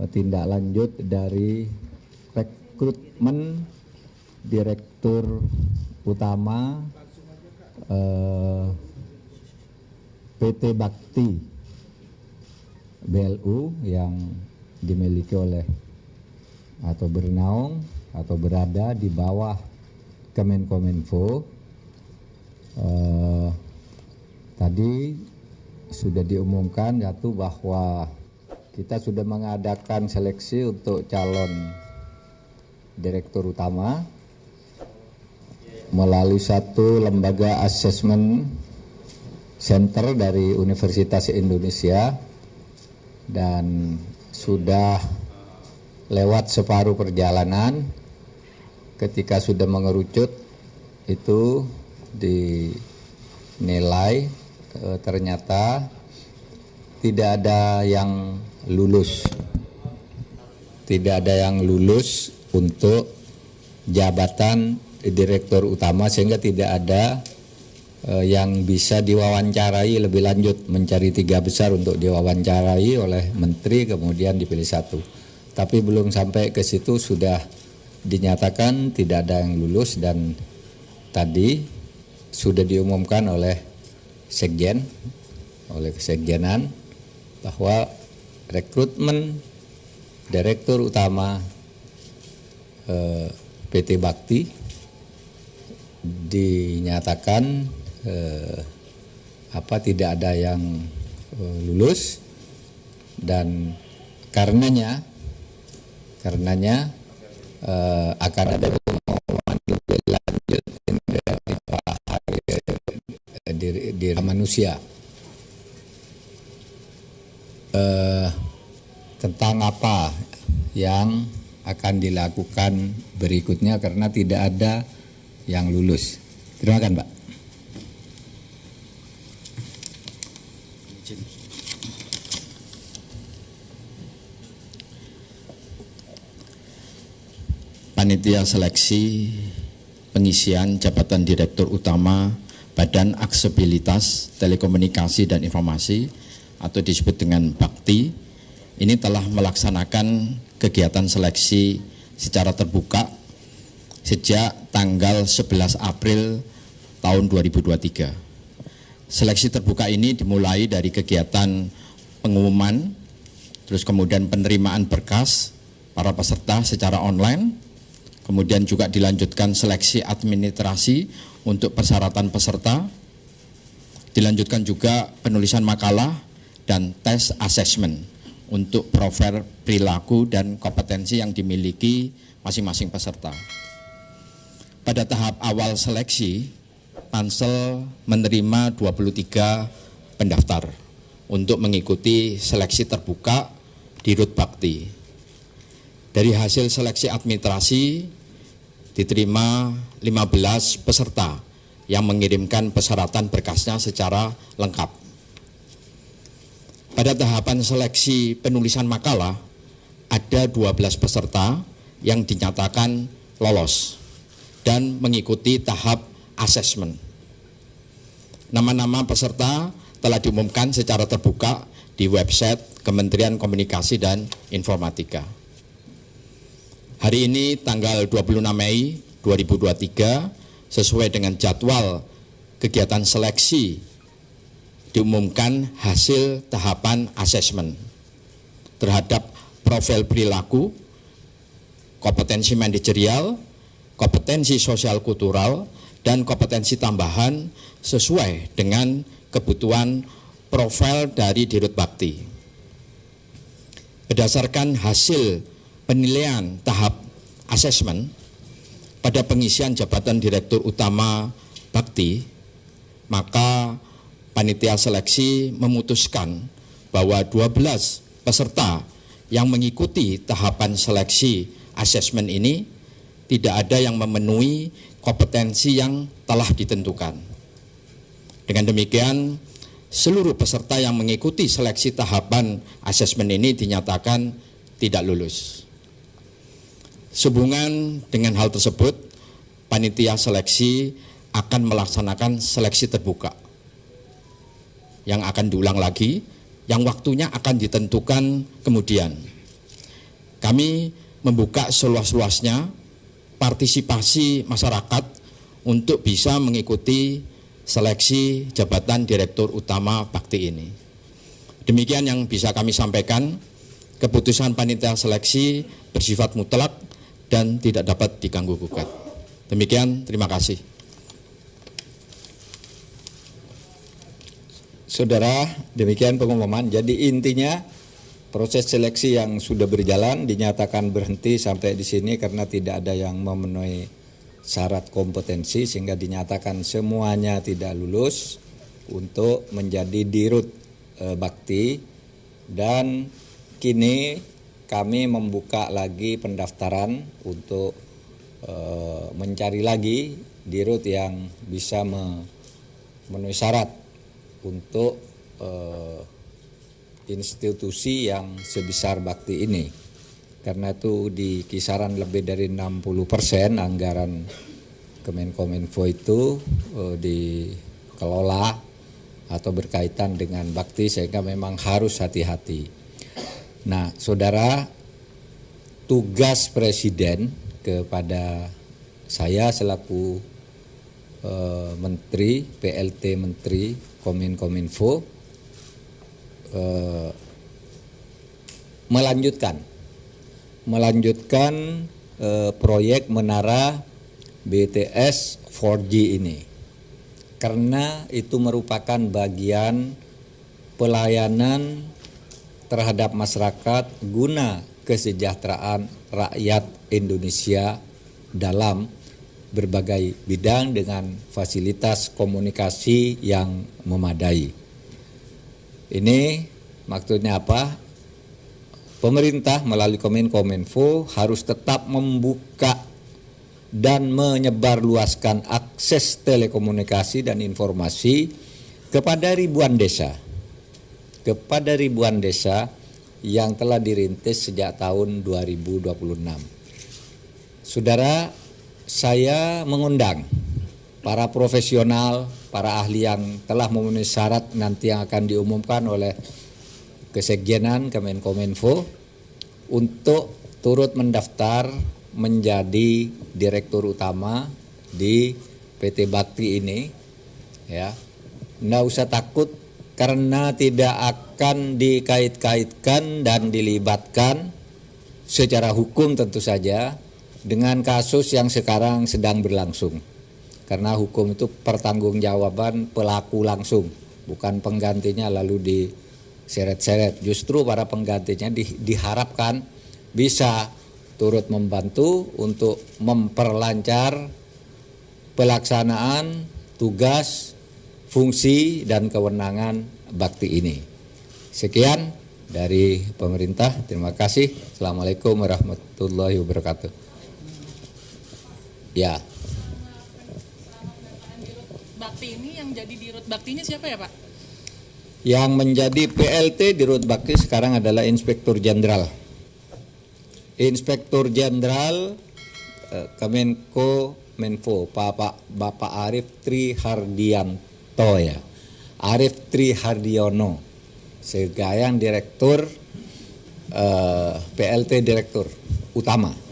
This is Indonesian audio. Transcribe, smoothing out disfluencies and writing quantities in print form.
tindak lanjut dari rekrutmen Direktur Utama PT Bakti BLU yang dimiliki oleh atau bernaung atau berada di bawah Kemenkominfo. Tadi sudah diumumkan bahwa kita sudah mengadakan seleksi untuk calon Direktur Utama melalui satu lembaga asesmen center dari Universitas Indonesia, dan sudah lewat separuh perjalanan. Ketika sudah mengerucut itu dinilai ternyata tidak ada yang lulus, untuk jabatan Direktur Utama, sehingga tidak ada yang bisa diwawancarai lebih lanjut, mencari 3 besar untuk diwawancarai oleh menteri kemudian dipilih 1. Tapi belum sampai ke situ sudah dinyatakan tidak ada yang lulus, dan tadi sudah diumumkan oleh Sekjen, oleh Kesekjenan, bahwa rekrutmen Direktur Utama PT Bakti dinyatakan tidak ada yang lulus, dan karenanya akan ada pengumuman lebih lanjut di manusia tentang apa yang akan dilakukan berikutnya, karena tidak ada yang lulus. Terima kasih, Pak. Panitia seleksi pengisian jabatan Direktur Utama Badan Aksesibilitas Telekomunikasi dan Informasi atau disebut dengan Bakti ini telah melaksanakan kegiatan seleksi secara terbuka sejak tanggal 11 April tahun 2023. Seleksi terbuka ini dimulai dari kegiatan pengumuman, terus kemudian penerimaan berkas para peserta secara online, kemudian juga dilanjutkan seleksi administrasi untuk persyaratan peserta, dilanjutkan juga penulisan makalah dan tes asesmen untuk profil perilaku dan kompetensi yang dimiliki masing-masing peserta. Pada tahap awal seleksi, Pansel menerima 23 pendaftar untuk mengikuti seleksi terbuka di Rut Bakti. Dari hasil seleksi administrasi diterima 15 peserta yang mengirimkan persyaratan berkasnya secara lengkap. Pada tahapan seleksi penulisan makalah, ada 12 peserta yang dinyatakan lolos dan mengikuti tahap asesmen. Nama-nama peserta telah diumumkan secara terbuka di website Kementerian Komunikasi dan Informatika. Hari ini tanggal 26 Mei 2023 sesuai dengan jadwal kegiatan seleksi diumumkan hasil tahapan asesmen terhadap profil perilaku, kompetensi manajerial, kompetensi sosial kultural, dan kompetensi tambahan sesuai dengan kebutuhan profil dari Dirut Bakti. Berdasarkan hasil penilaian tahap asesmen pada pengisian jabatan Direktur Utama Bakti, maka panitia seleksi memutuskan bahwa 12 peserta yang mengikuti tahapan seleksi asesmen ini tidak ada yang memenuhi kompetensi yang telah ditentukan. Dengan demikian, seluruh peserta yang mengikuti seleksi tahapan asesmen ini dinyatakan tidak lulus. Sehubungan dengan hal tersebut, panitia seleksi akan melaksanakan seleksi terbuka yang akan diulang lagi, yang waktunya akan ditentukan kemudian. kami membuka seluas-luasnya partisipasi masyarakat untuk bisa mengikuti seleksi jabatan Direktur Utama Bakti ini. Demikian yang bisa kami sampaikan. Keputusan panitia seleksi bersifat mutlak dan tidak dapat diganggu gugat. Demikian, terima kasih. Saudara, demikian pengumuman. Jadi intinya proses seleksi yang sudah berjalan dinyatakan berhenti sampai di sini karena tidak ada yang memenuhi syarat kompetensi sehingga dinyatakan semuanya tidak lulus untuk menjadi dirut bakti, dan kini kami membuka lagi pendaftaran untuk mencari lagi dirut yang bisa memenuhi syarat untuk institusi yang sebesar bakti ini. Karena itu di kisaran lebih dari 60% anggaran Kemenkominfo itu dikelola atau berkaitan dengan bakti, sehingga memang harus hati-hati. Nah, saudara, tugas Presiden kepada saya selaku Menteri, PLT Menteri Kominfo melanjutkan proyek menara BTS 4G ini, karena itu merupakan bagian pelayanan terhadap masyarakat guna kesejahteraan rakyat Indonesia dalam berbagai bidang dengan fasilitas komunikasi yang memadai. Ini maksudnya apa? Pemerintah melalui Kominfo harus tetap membuka dan menyebarluaskan akses telekomunikasi dan informasi kepada ribuan desa yang telah dirintis sejak tahun 2026. Saudara, saya mengundang para profesional, para ahli yang telah memenuhi syarat nanti yang akan diumumkan oleh Kesekjenan Kemenkominfo untuk turut mendaftar menjadi direktur utama di PT Bakti ini, ya. Nggak usah takut karena tidak akan dikait-kaitkan dan dilibatkan secara hukum tentu saja dengan kasus yang sekarang sedang berlangsung. Karena hukum itu pertanggungjawaban pelaku langsung, bukan penggantinya lalu diseret-seret. Justru para penggantinya diharapkan bisa turut membantu untuk memperlancar pelaksanaan tugas, fungsi dan kewenangan bakti ini. Sekian dari pemerintah. Terima kasih. Assalamualaikum warahmatullahi wabarakatuh. Ya. Bakti ini yang jadi dirut baktinya siapa ya, Pak? Yang menjadi PLT dirut bakti sekarang adalah Inspektur Jenderal. Inspektur Jenderal Kemenkominfo, Bapak Arief Trihardianto ya. Arief Trihardiono sebagai Direktur PLT Direktur Utama.